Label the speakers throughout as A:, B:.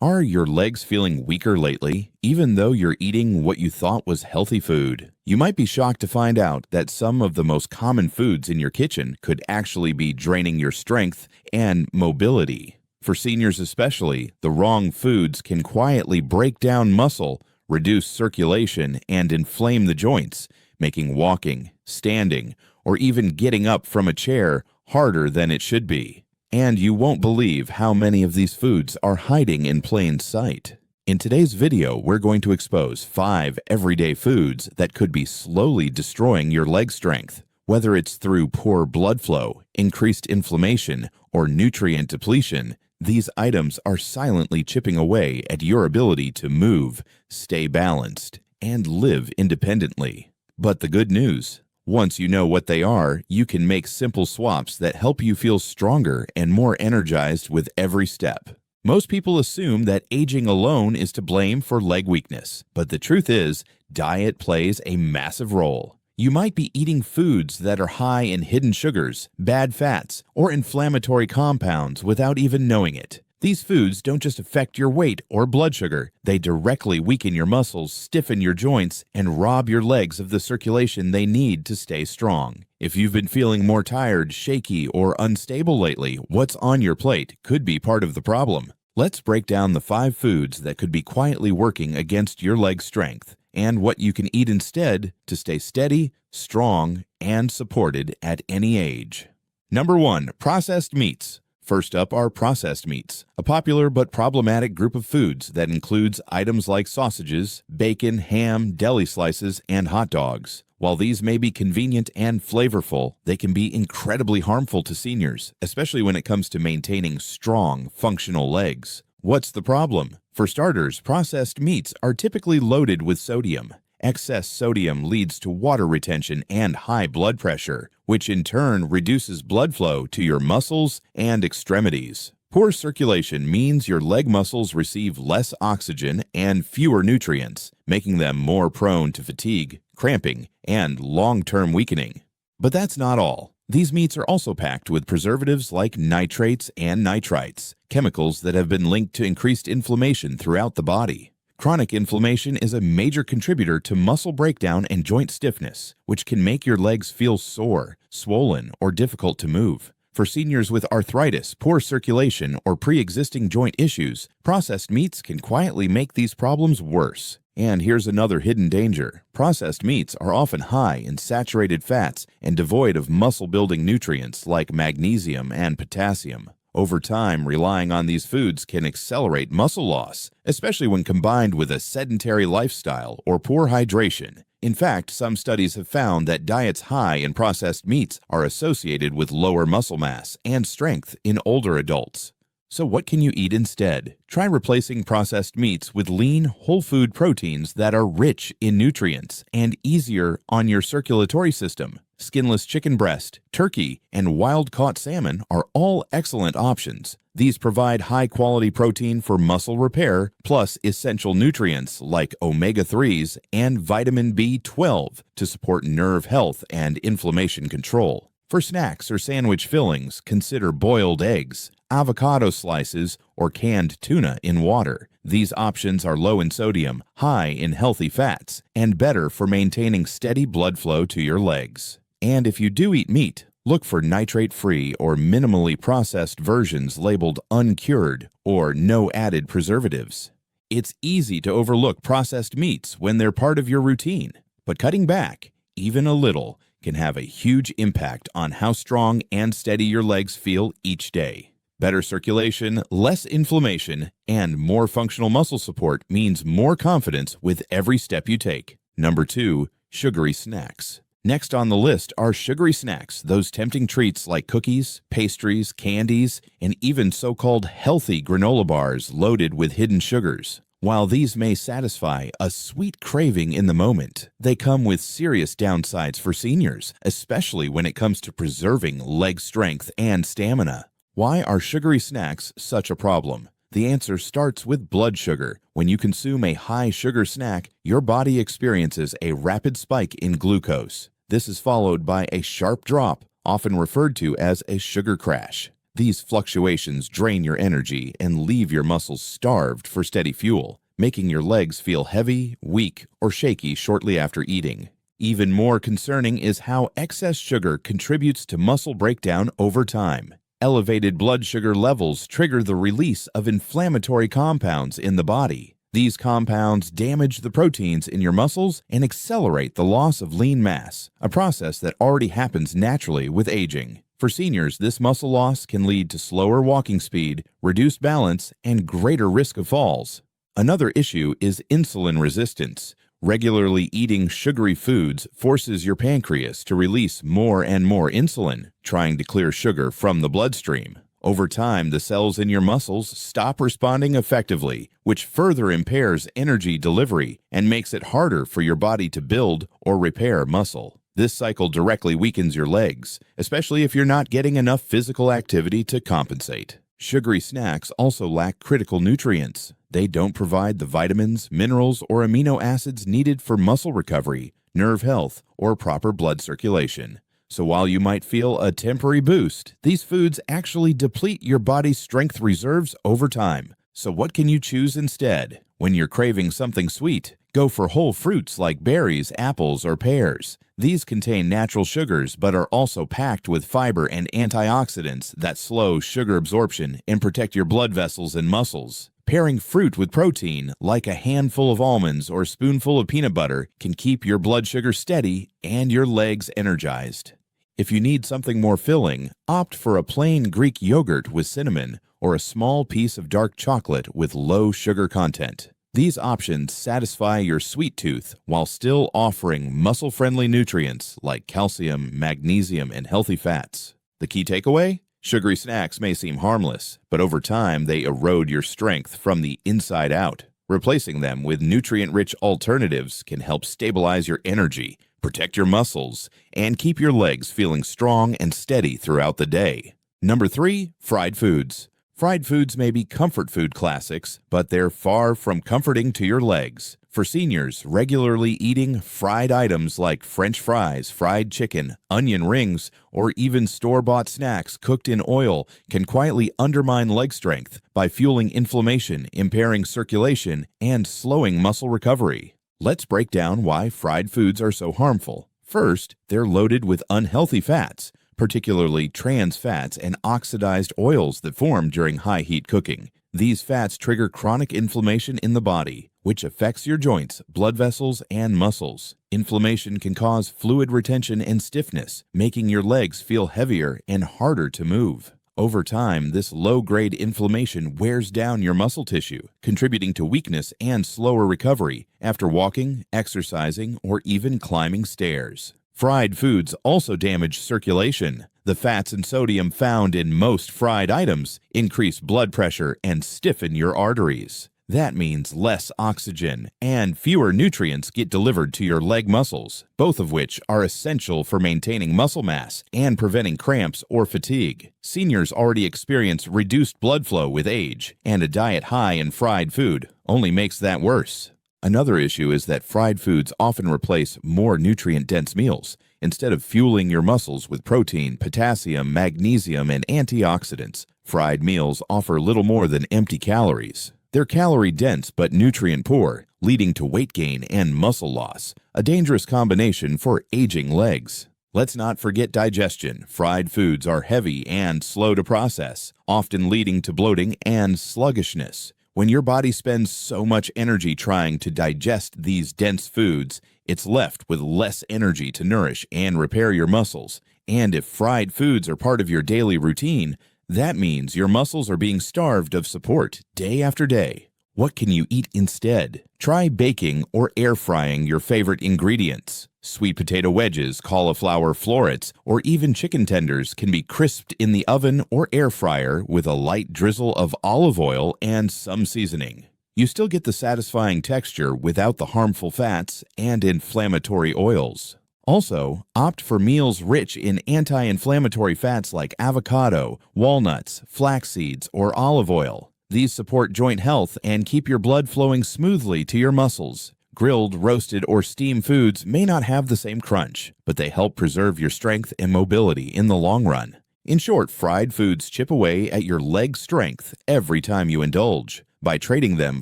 A: Are your legs feeling weaker lately, even though you're eating what you thought was healthy food? You might be shocked to find out that some of the most common foods in your kitchen could actually be draining your strength and mobility. For seniors especially, the wrong foods can quietly break down muscle, reduce circulation, and inflame the joints, making walking, standing, or even getting up from a chair harder than it should be. And you won't believe how many of these foods are hiding in plain sight. In today's video, we're going to expose 5 everyday foods that could be slowly destroying your leg strength. Whether it's through poor blood flow, increased inflammation, or nutrient depletion, these items are silently chipping away at your ability to move, stay balanced, and live independently. But the good news: once you know what they are, you can make simple swaps that help you feel stronger and more energized with every step. Most people assume that aging alone is to blame for leg weakness, but the truth is, diet plays a massive role. You might be eating foods that are high in hidden sugars, bad fats, or inflammatory compounds without even knowing it. These foods don't just affect your weight or blood sugar, they directly weaken your muscles, stiffen your joints, and rob your legs of the circulation they need to stay strong. If you've been feeling more tired, shaky, or unstable lately, what's on your plate could be part of the problem. Let's break down the 5 foods that could be quietly working against your leg strength, and what you can eat instead to stay steady, strong, and supported at any age. Number 1. Processed meats. First up are processed meats, a popular but problematic group of foods that includes items like sausages, bacon, ham, deli slices, and hot dogs. While these may be convenient and flavorful, they can be incredibly harmful to seniors, especially when it comes to maintaining strong, functional legs. What's the problem? For starters, processed meats are typically loaded with sodium. Excess sodium leads to water retention and high blood pressure, which in turn reduces blood flow to your muscles and extremities. Poor circulation means your leg muscles receive less oxygen and fewer nutrients, making them more prone to fatigue, cramping, and long-term weakening. But that's not all. These meats are also packed with preservatives like nitrates and nitrites, chemicals that have been linked to increased inflammation throughout the body. Chronic inflammation is a major contributor to muscle breakdown and joint stiffness, which can make your legs feel sore, swollen, or difficult to move. For seniors with arthritis, poor circulation, or pre-existing joint issues, processed meats can quietly make these problems worse. And here's another hidden danger. Processed meats are often high in saturated fats and devoid of muscle-building nutrients like magnesium and potassium. Over time, relying on these foods can accelerate muscle loss, especially when combined with a sedentary lifestyle or poor hydration. In fact, some studies have found that diets high in processed meats are associated with lower muscle mass and strength in older adults. So what can you eat instead? Try replacing processed meats with lean, whole food proteins that are rich in nutrients and easier on your circulatory system. Skinless chicken breast, turkey, and wild-caught salmon are all excellent options. These provide high-quality protein for muscle repair, plus essential nutrients like omega-3s and vitamin B12 to support nerve health and inflammation control. For snacks or sandwich fillings, consider boiled eggs, avocado slices, or canned tuna in water. These options are low in sodium, high in healthy fats, and better for maintaining steady blood flow to your legs. And if you do eat meat, look for nitrate-free or minimally processed versions labeled uncured or no added preservatives. It's easy to overlook processed meats when they're part of your routine, but cutting back, even a little, can have a huge impact on how strong and steady your legs feel each day. Better circulation, less inflammation, and more functional muscle support means more confidence with every step you take. Number 2. Sugary snacks. Next on the list are sugary snacks, those tempting treats like cookies, pastries, candies, and even so-called healthy granola bars loaded with hidden sugars. While these may satisfy a sweet craving in the moment, they come with serious downsides for seniors, especially when it comes to preserving leg strength and stamina. Why are sugary snacks such a problem? The answer starts with blood sugar. When you consume a high sugar snack, your body experiences a rapid spike in glucose. This is followed by a sharp drop, often referred to as a sugar crash. These fluctuations drain your energy and leave your muscles starved for steady fuel, making your legs feel heavy, weak, or shaky shortly after eating. Even more concerning is how excess sugar contributes to muscle breakdown over time. Elevated blood sugar levels trigger the release of inflammatory compounds in the body. These compounds damage the proteins in your muscles and accelerate the loss of lean mass, a process that already happens naturally with aging. For seniors, this muscle loss can lead to slower walking speed, reduced balance, and greater risk of falls. Another issue is insulin resistance. Regularly eating sugary foods forces your pancreas to release more and more insulin, trying to clear sugar from the bloodstream. Over time, the cells in your muscles stop responding effectively, which further impairs energy delivery and makes it harder for your body to build or repair muscle. This cycle directly weakens your legs, especially if you're not getting enough physical activity to compensate. Sugary snacks also lack critical nutrients. They don't provide the vitamins, minerals, or amino acids needed for muscle recovery, nerve health, or proper blood circulation. So while you might feel a temporary boost, these foods actually deplete your body's strength reserves over time. So what can you choose instead? When you're craving something sweet, go for whole fruits like berries, apples, or pears. These contain natural sugars but are also packed with fiber and antioxidants that slow sugar absorption and protect your blood vessels and muscles. Pairing fruit with protein, like a handful of almonds or a spoonful of peanut butter, can keep your blood sugar steady and your legs energized. If you need something more filling, opt for a plain Greek yogurt with cinnamon or a small piece of dark chocolate with low sugar content. These options satisfy your sweet tooth while still offering muscle-friendly nutrients like calcium, magnesium, and healthy fats. The key takeaway? Sugary snacks may seem harmless, but over time they erode your strength from the inside out. Replacing them with nutrient-rich alternatives can help stabilize your energy, protect your muscles, and keep your legs feeling strong and steady throughout the day. Number 3, fried foods. Fried foods may be comfort food classics, but they're far from comforting to your legs. For seniors, regularly eating fried items like French fries, fried chicken, onion rings, or even store-bought snacks cooked in oil can quietly undermine leg strength by fueling inflammation, impairing circulation, and slowing muscle recovery. Let's break down why fried foods are so harmful. First, they're loaded with unhealthy fats, particularly trans fats and oxidized oils that form during high-heat cooking. These fats trigger chronic inflammation in the body, which affects your joints, blood vessels, and muscles. Inflammation can cause fluid retention and stiffness, making your legs feel heavier and harder to move. Over time, this low-grade inflammation wears down your muscle tissue, contributing to weakness and slower recovery after walking, exercising, or even climbing stairs. Fried foods also damage circulation. The fats and sodium found in most fried items increase blood pressure and stiffen your arteries. That means less oxygen and fewer nutrients get delivered to your leg muscles, both of which are essential for maintaining muscle mass and preventing cramps or fatigue. Seniors already experience reduced blood flow with age, and a diet high in fried food only makes that worse. Another issue is that fried foods often replace more nutrient-dense meals, instead of fueling your muscles with protein, potassium, magnesium, and antioxidants. Fried meals offer little more than empty calories. They're calorie-dense but nutrient-poor, leading to weight gain and muscle loss, a dangerous combination for aging legs. Let's not forget digestion. Fried foods are heavy and slow to process, often leading to bloating and sluggishness. When your body spends so much energy trying to digest these dense foods, it's left with less energy to nourish and repair your muscles. And if fried foods are part of your daily routine, that means your muscles are being starved of support day after day. What can you eat instead? Try baking or air frying your favorite ingredients. Sweet potato wedges, cauliflower florets, or even chicken tenders can be crisped in the oven or air fryer with a light drizzle of olive oil and some seasoning. You still get the satisfying texture without the harmful fats and inflammatory oils. Also, opt for meals rich in anti-inflammatory fats like avocado, walnuts, flax seeds, or olive oil. These support joint health and keep your blood flowing smoothly to your muscles. Grilled, roasted, or steamed foods may not have the same crunch, but they help preserve your strength and mobility in the long run. In short, fried foods chip away at your leg strength every time you indulge. By trading them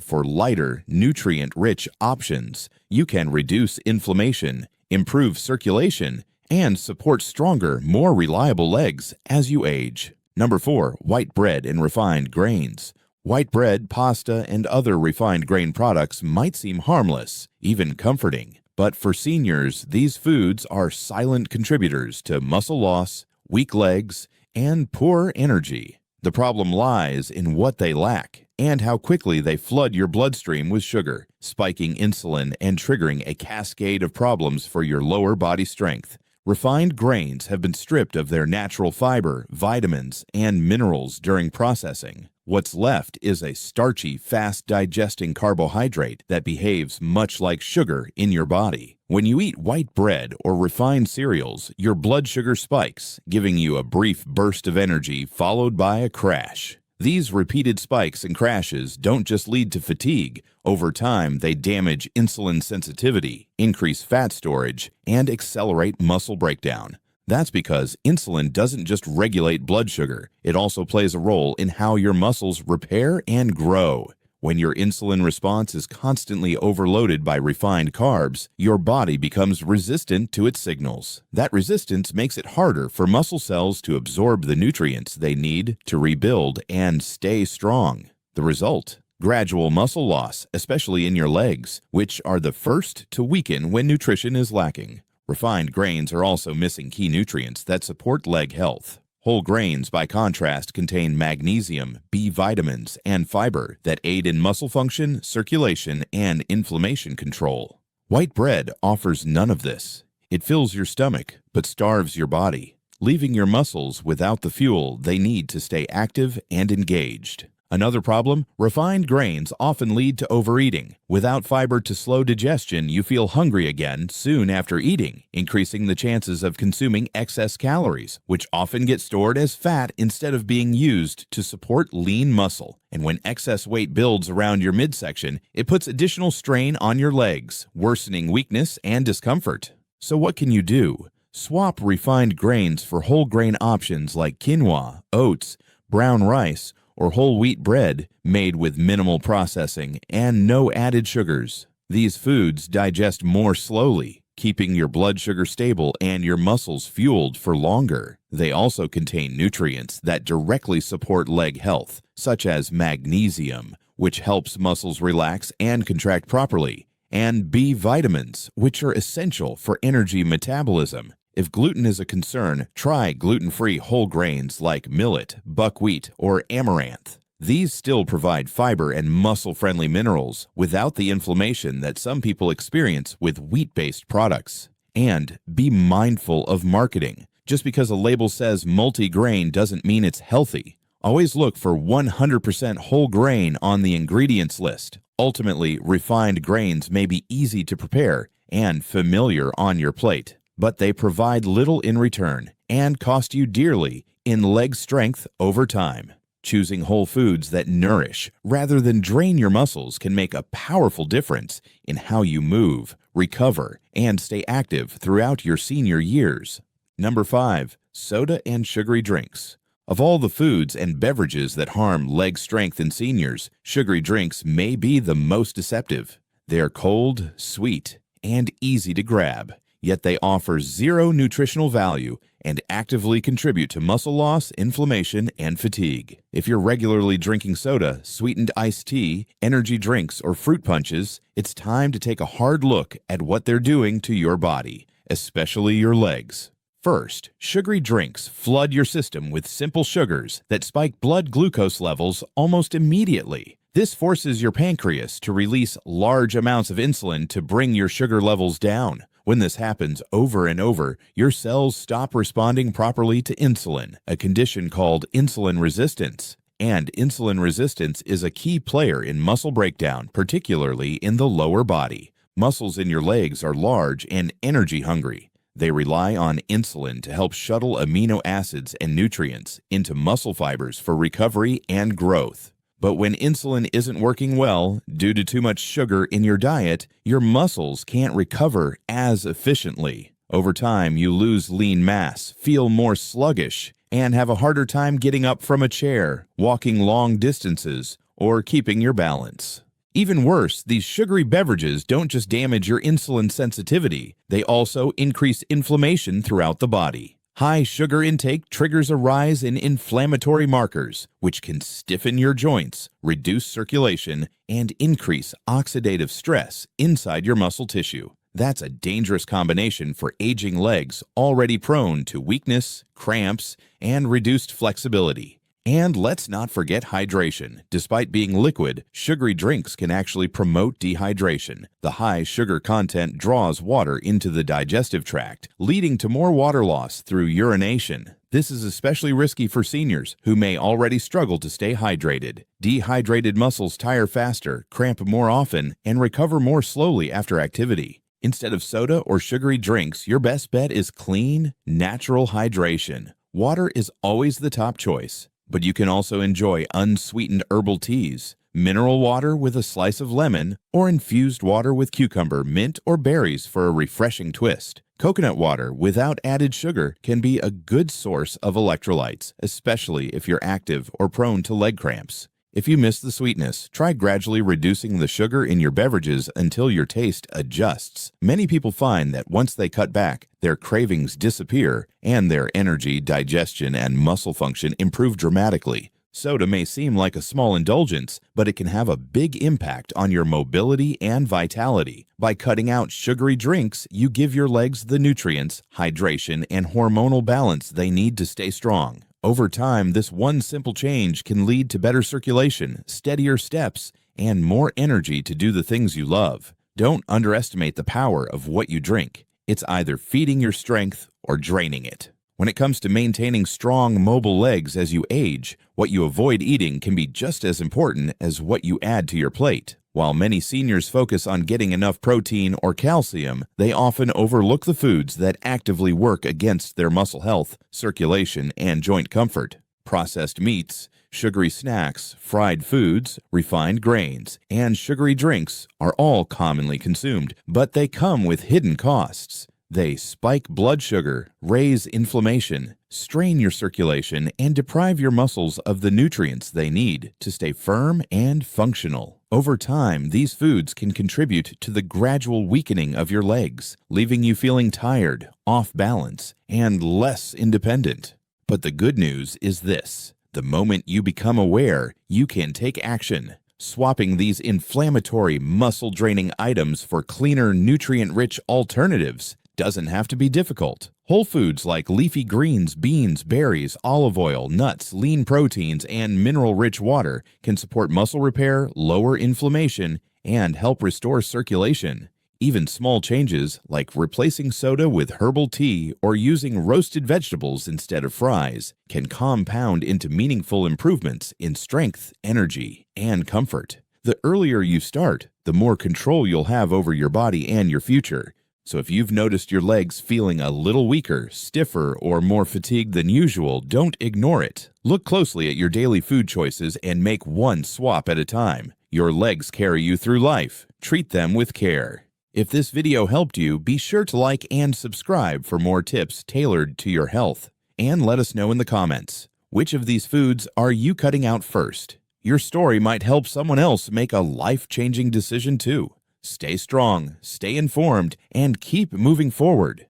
A: for lighter, nutrient-rich options, you can reduce inflammation, improve circulation, and support stronger, more reliable legs as you age. Number 4, white bread and refined grains. White bread, pasta, and other refined grain products might seem harmless, even comforting. But for seniors, these foods are silent contributors to muscle loss, weak legs, and poor energy. The problem lies in what they lack and how quickly they flood your bloodstream with sugar, spiking insulin and triggering a cascade of problems for your lower body strength. Refined grains have been stripped of their natural fiber, vitamins, and minerals during processing. What's left is a starchy, fast-digesting carbohydrate that behaves much like sugar in your body. When you eat white bread or refined cereals, your blood sugar spikes, giving you a brief burst of energy followed by a crash. These repeated spikes and crashes don't just lead to fatigue. Over time, they damage insulin sensitivity, increase fat storage, and accelerate muscle breakdown. That's because insulin doesn't just regulate blood sugar, it also plays a role in how your muscles repair and grow. When your insulin response is constantly overloaded by refined carbs, your body becomes resistant to its signals. That resistance makes it harder for muscle cells to absorb the nutrients they need to rebuild and stay strong. The result? Gradual muscle loss, especially in your legs, which are the first to weaken when nutrition is lacking. Refined grains are also missing key nutrients that support leg health. Whole grains, by contrast, contain magnesium, B vitamins, and fiber that aid in muscle function, circulation, and inflammation control. White bread offers none of this. It fills your stomach, but starves your body, leaving your muscles without the fuel they need to stay active and engaged. Another problem, refined grains often lead to overeating. Without fiber to slow digestion, you feel hungry again soon after eating, increasing the chances of consuming excess calories, which often get stored as fat instead of being used to support lean muscle. And when excess weight builds around your midsection, it puts additional strain on your legs, worsening weakness and discomfort. So what can you do? Swap refined grains for whole grain options like quinoa, oats, brown rice, or whole wheat bread made with minimal processing and no added sugars. These foods digest more slowly, keeping your blood sugar stable and your muscles fueled for longer. They also contain nutrients that directly support leg health, such as magnesium, which helps muscles relax and contract properly, and B vitamins, which are essential for energy metabolism. If gluten is a concern, try gluten-free whole grains like millet, buckwheat, or amaranth. These still provide fiber and muscle-friendly minerals without the inflammation that some people experience with wheat-based products. And be mindful of marketing. Just because a label says multi-grain doesn't mean it's healthy. Always look for 100% whole grain on the ingredients list. Ultimately, refined grains may be easy to prepare and familiar on your plate, but they provide little in return and cost you dearly in leg strength over time. Choosing whole foods that nourish rather than drain your muscles can make a powerful difference in how you move, recover, and stay active throughout your senior years. Number 5, soda and sugary drinks. Of all the foods and beverages that harm leg strength in seniors, sugary drinks may be the most deceptive. They are cold, sweet, and easy to grab. Yet they offer zero nutritional value and actively contribute to muscle loss, inflammation, and fatigue. If you're regularly drinking soda, sweetened iced tea, energy drinks, or fruit punches, it's time to take a hard look at what they're doing to your body, especially your legs. First, sugary drinks flood your system with simple sugars that spike blood glucose levels almost immediately. This forces your pancreas to release large amounts of insulin to bring your sugar levels down. When this happens over and over, your cells stop responding properly to insulin, a condition called insulin resistance. And insulin resistance is a key player in muscle breakdown, particularly in the lower body. Muscles in your legs are large and energy hungry. They rely on insulin to help shuttle amino acids and nutrients into muscle fibers for recovery and growth. But when insulin isn't working well due to too much sugar in your diet, your muscles can't recover as efficiently. Over time, you lose lean mass, feel more sluggish, and have a harder time getting up from a chair, walking long distances, or keeping your balance. Even worse, these sugary beverages don't just damage your insulin sensitivity, they also increase inflammation throughout the body. High sugar intake triggers a rise in inflammatory markers, which can stiffen your joints, reduce circulation, and increase oxidative stress inside your muscle tissue. That's a dangerous combination for aging legs already prone to weakness, cramps, and reduced flexibility. And let's not forget hydration. Despite being liquid, sugary drinks can actually promote dehydration. The high sugar content draws water into the digestive tract, leading to more water loss through urination. This is especially risky for seniors who may already struggle to stay hydrated. Dehydrated muscles tire faster, cramp more often, and recover more slowly after activity. Instead of soda or sugary drinks, your best bet is clean, natural hydration. Water is always the top choice. But you can also enjoy unsweetened herbal teas, mineral water with a slice of lemon, or infused water with cucumber, mint, or berries for a refreshing twist. Coconut water without added sugar can be a good source of electrolytes, especially if you're active or prone to leg cramps. If you miss the sweetness, try gradually reducing the sugar in your beverages until your taste adjusts. Many people find that once they cut back, their cravings disappear and their energy, digestion, and muscle function improve dramatically. Soda may seem like a small indulgence, but it can have a big impact on your mobility and vitality. By cutting out sugary drinks, you give your legs the nutrients, hydration, and hormonal balance they need to stay strong. Over time, this one simple change can lead to better circulation, steadier steps, and more energy to do the things you love. Don't underestimate the power of what you drink. It's either feeding your strength or draining it. When it comes to maintaining strong, mobile legs as you age, what you avoid eating can be just as important as what you add to your plate. While many seniors focus on getting enough protein or calcium, they often overlook the foods that actively work against their muscle health, circulation, and joint comfort. Processed meats, sugary snacks, fried foods, refined grains, and sugary drinks are all commonly consumed, but they come with hidden costs. They spike blood sugar, raise inflammation, strain your circulation, and deprive your muscles of the nutrients they need to stay firm and functional. Over time, these foods can contribute to the gradual weakening of your legs, leaving you feeling tired, off balance, and less independent. But the good news is this: the moment you become aware, you can take action. Swapping these inflammatory, muscle-draining items for cleaner, nutrient-rich alternatives doesn't have to be difficult. Whole foods like leafy greens, beans, berries, olive oil, nuts, lean proteins, and mineral-rich water can support muscle repair, lower inflammation, and help restore circulation. Even small changes, like replacing soda with herbal tea or using roasted vegetables instead of fries, can compound into meaningful improvements in strength, energy, and comfort. The earlier you start, the more control you'll have over your body and your future. So if you've noticed your legs feeling a little weaker, stiffer, or more fatigued than usual, don't ignore it. Look closely at your daily food choices and make one swap at a time. Your legs carry you through life. Treat them with care. If this video helped you, be sure to like and subscribe for more tips tailored to your health. And let us know in the comments, which of these foods are you cutting out first? Your story might help someone else make a life-changing decision too. Stay strong, stay informed, and keep moving forward.